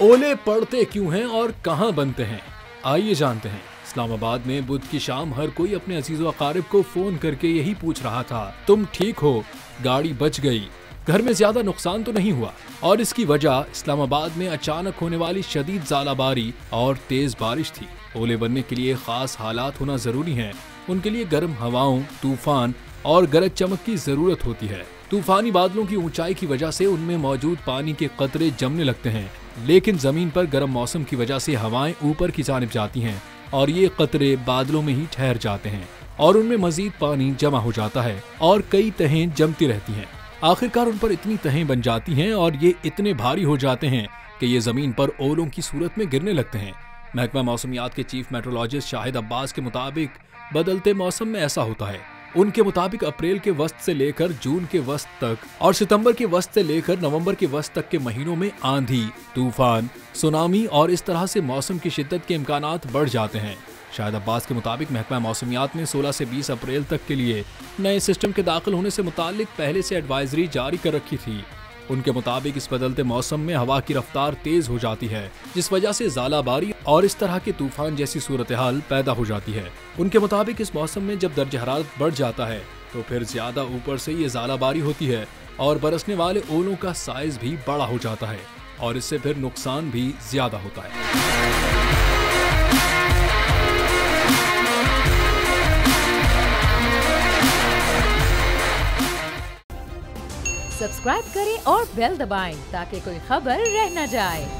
ओले पड़ते क्यों हैं और कहां बनते हैं, आइए जानते हैं। इस्लामाबाद में बुध की शाम हर कोई अपने अजीज़ व अकारिब को फोन करके यही पूछ रहा था, तुम ठीक हो, गाड़ी बच गई, घर में ज्यादा नुकसान तो नहीं हुआ। और इसकी वजह इस्लामाबाद में अचानक होने वाली शदीद ज़ालाबारी और तेज बारिश थी। ओले बनने के लिए खास हालात होना जरूरी हैं। उनके लिए गर्म हवाओं, तूफान और गरज चमक की जरूरत होती है। तूफानी बादलों की ऊंचाई की वजह से उनमें मौजूद पानी के कतरे जमने लगते हैं, लेकिन जमीन पर गर्म मौसम की वजह से हवाएं ऊपर की जानिब जाती हैं और ये कतरे बादलों में ही ठहर जाते हैं और उनमें मजीद पानी जमा हो जाता है और कई तहें जमती रहती हैं। आखिरकार उन पर इतनी तहें बन जाती हैं और ये इतने भारी हो जाते हैं कि ये जमीन पर ओलों की सूरत में गिरने लगते हैं। महकमा मौसमियात के चीफ मेट्रोलॉजिस्ट शाहिद अब्बास के मुताबिक बदलते मौसम में ऐसा होता है। उनके मुताबिक अप्रैल के वस्त से लेकर जून के वस्त तक और सितंबर के वस्त से लेकर नवंबर के वस्त तक के महीनों में आंधी, तूफान, सुनामी और इस तरह से मौसम की शिद्दत के इम्कानात बढ़ जाते हैं। शाहिद अब्बास के मुताबिक महकमा मौसमियात ने 16 से 20 अप्रैल तक के लिए नए सिस्टम के दाखिल होने से मुताल्लिक पहले से एडवाइजरी जारी कर रखी थी। उनके मुताबिक इस बदलते मौसम में हवा की रफ्तार तेज हो जाती है, जिस वजह से ज़ालाबारी और इस तरह के तूफान जैसी सूरत हाल पैदा हो जाती है। उनके मुताबिक इस मौसम में जब दर्ज हरारत बढ़ जाता है तो फिर ज्यादा ऊपर से ये ज़ालाबारी होती है और बरसने वाले ओलों का साइज भी बड़ा हो जाता है और इससे फिर नुकसान भी ज्यादा होता है। सब्सक्राइब करें और बेल दबाएं ताकि कोई खबर रह न जाए।